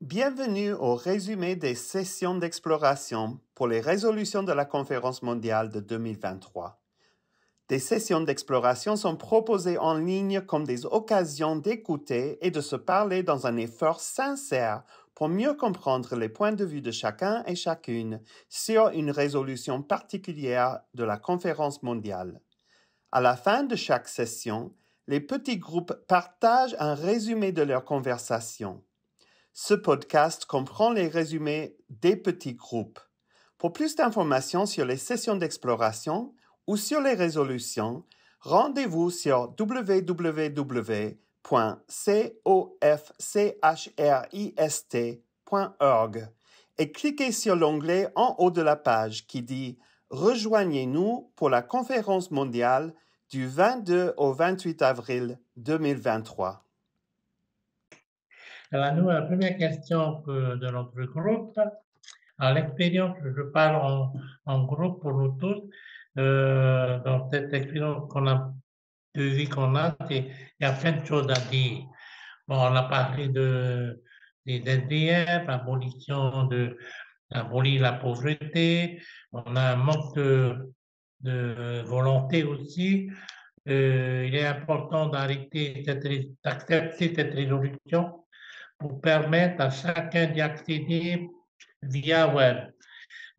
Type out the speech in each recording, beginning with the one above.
Bienvenue au résumé des sessions d'exploration pour les résolutions de la Conférence mondiale de 2023. Des sessions d'exploration sont proposées en ligne comme des occasions d'écouter et de se parler dans un effort sincère pour mieux comprendre les points de vue de chacun et chacune sur une résolution particulière de la Conférence mondiale. À la fin de chaque session, les petits groupes partagent un résumé de leur conversation. Ce podcast comprend les résumés des petits groupes. Pour plus d'informations sur les sessions d'exploration ou sur les résolutions, rendez-vous sur www.cofchrist.org et cliquez sur l'onglet en haut de la page qui dit « Rejoignez-nous pour la conférence mondiale du 22 au 28 avril 2023 ». Alors, nous, la première question de notre groupe, à l'expérience, je parle en groupe pour nous tous, dans cette expérience de vie qu'on a, il y a plein de choses à dire. Bon, on a parlé des SDF, abolir la pauvreté, on a un manque de volonté aussi. Il est important d'accepter cette résolution pour permettre à chacun d'y accéder via web.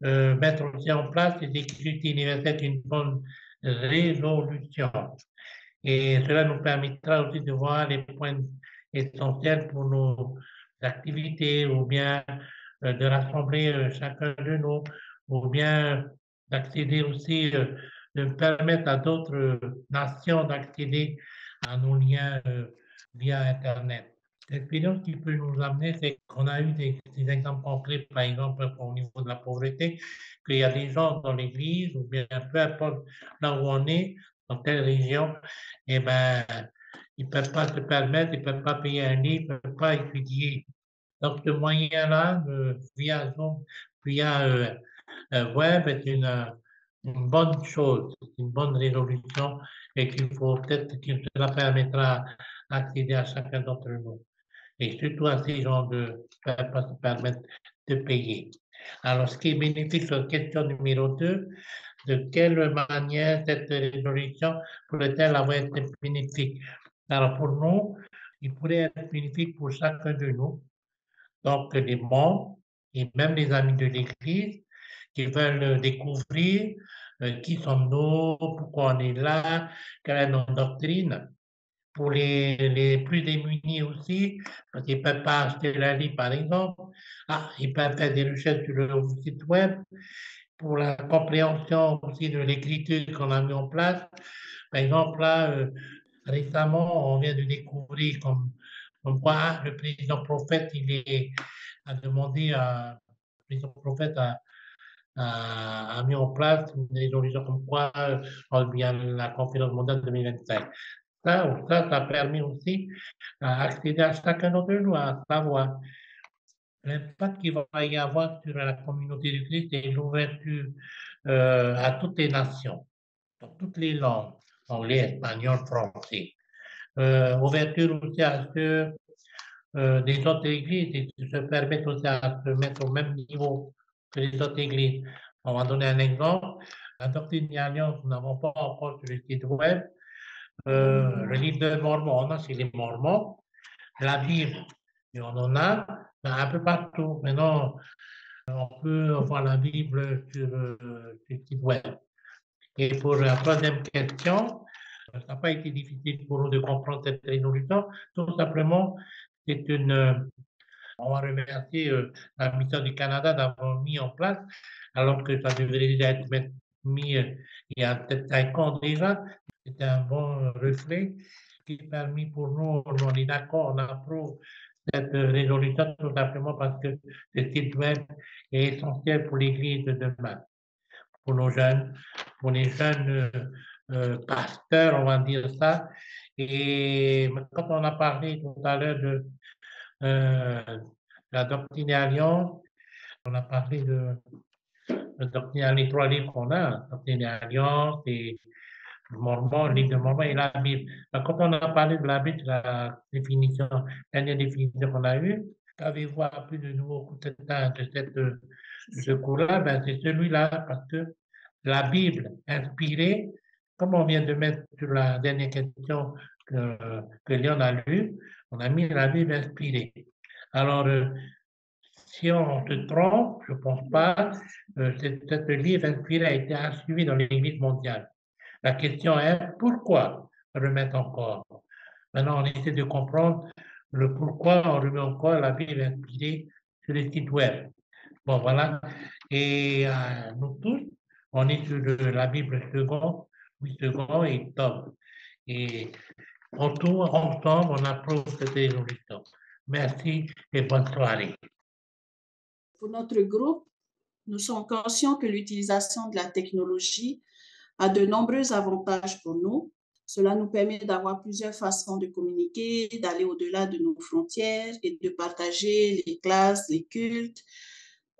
Mettre aussi en place les écrits universels d'une bonne résolution. Et cela nous permettra aussi de voir les points essentiels pour nos activités ou bien de rassembler chacun de nous ou bien d'accéder aussi, de permettre à d'autres nations d'accéder à nos liens via Internet. L'expérience qui peut nous amener, c'est qu'on a eu des exemples concrets, par exemple, au niveau de la pauvreté, qu'il y a des gens dans l'église, ou bien peu importe là où on est, dans telle région, eh ben, ils ne peuvent pas se permettre, ils ne peuvent pas payer un livre, ils ne peuvent pas étudier. Donc, ce moyen-là, via Zoom, via web, est une bonne chose, une bonne résolution et qu'il faut peut-être que cela permettra d'accéder à chacun d'entre nous et surtout à ces gens de ne pas se permettre de payer. Alors, ce qui est bénéfique sur la question numéro 2, de quelle manière cette résolution pourrait-elle avoir été bénéfique? Alors, pour nous, il pourrait être bénéfique pour chacun de nous, donc les membres et même les amis de l'Église qui veulent découvrir qui sommes-nous, pourquoi on est là, quelle est notre doctrine. Pour les plus démunis aussi, parce qu'ils ne peuvent pas acheter la livre, par exemple. Ils peuvent faire des recherches sur le site web. Pour la compréhension aussi de l'écriture qu'on a mis en place. Par exemple, là, récemment, on vient de découvrir comme quoi le président prophète, a demandé à le président prophète a mis en place une résolution comme quoi bien la conférence mondiale 2025. Ça a permis aussi d'accéder à chacun d'entre nous à savoir l'impact qu'il va y avoir sur la communauté du Christ et l'ouverture à toutes les nations, dans toutes les langues, anglais, espagnol, français. Ouverture aussi à ceux des autres églises et se permettre aussi à se mettre au même niveau que les autres églises. On va donner un exemple. La doctrine de l'Alliance, nous n'avons pas encore sur le site web. Le livre de Mormon, on a chez les Mormons. La Bible, et on en a un peu partout. Maintenant, on peut voir la Bible sur le site web. Et pour la troisième question, ça n'a pas été difficile pour nous de comprendre cette résolution. Tout simplement, on va remercier la mission du Canada d'avoir mis en place, alors que ça devrait déjà être mis il y a peut-être 5 ans déjà. C'était un bon reflet qui a permis pour nous, on est d'accord, on approuve cette résolution tout simplement parce que le site web est essentiel pour l'Église de demain, pour nos jeunes, pour les jeunes pasteurs, on va dire ça. Et quand on a parlé tout à l'heure de la doctrine et alliance, on a parlé de la doctrine et les 3 livres qu'on a, la doctrine et alliance et Mormon, le livre de Mormon et la Bible. Quand on a parlé de la Bible, la dernière définition qu'on a eue, qu'avez-vous appris de nouveau de ce cours-là? Ben, c'est celui-là, parce que la Bible inspirée, comme on vient de mettre sur la dernière question que Léon a lue, on a mis la Bible inspirée. Alors, si on se trompe, je ne pense pas, cet livre inspiré a été suivi dans l'Église mondiale. La question est pourquoi remettre encore? Maintenant, on essaie de comprendre le pourquoi on remet encore la Bible inspirée sur les sites web. Bon, voilà. Et nous tous, on est sur la Bible second, oui, second et tome. Et autour, ensemble, on approuve cette résolution. Merci et bonne soirée. Pour notre groupe, nous sommes conscients que l'utilisation de la technologie a de nombreux avantages pour nous. Cela nous permet d'avoir plusieurs façons de communiquer, d'aller au-delà de nos frontières et de partager les classes, les cultes,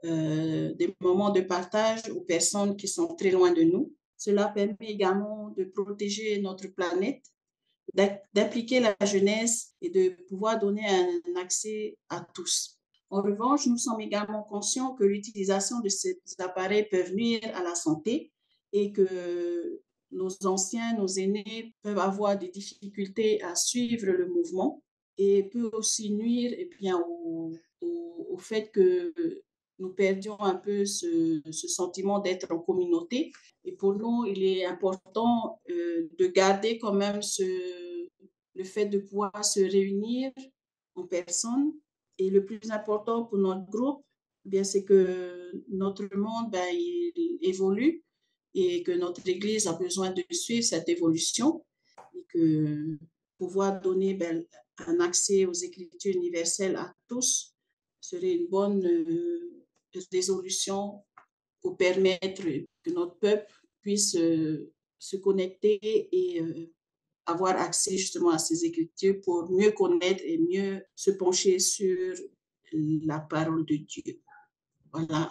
des moments de partage aux personnes qui sont très loin de nous. Cela permet également de protéger notre planète, d'impliquer la jeunesse et de pouvoir donner un accès à tous. En revanche, nous sommes également conscients que l'utilisation de ces appareils peut nuire à la santé et que nos anciens, nos aînés peuvent avoir des difficultés à suivre le mouvement et peut aussi nuire au fait que nous perdions un peu ce sentiment d'être en communauté. Et pour nous, il est important de garder quand même le fait de pouvoir se réunir en personne. Et le plus important pour notre groupe, bien, c'est que notre monde, il évolue et que notre Église a besoin de suivre cette évolution et que pouvoir donner un accès aux Écritures universelles à tous serait une bonne résolution pour permettre que notre peuple puisse se connecter et avoir accès justement à ces Écritures pour mieux connaître et mieux se pencher sur la parole de Dieu. Voilà.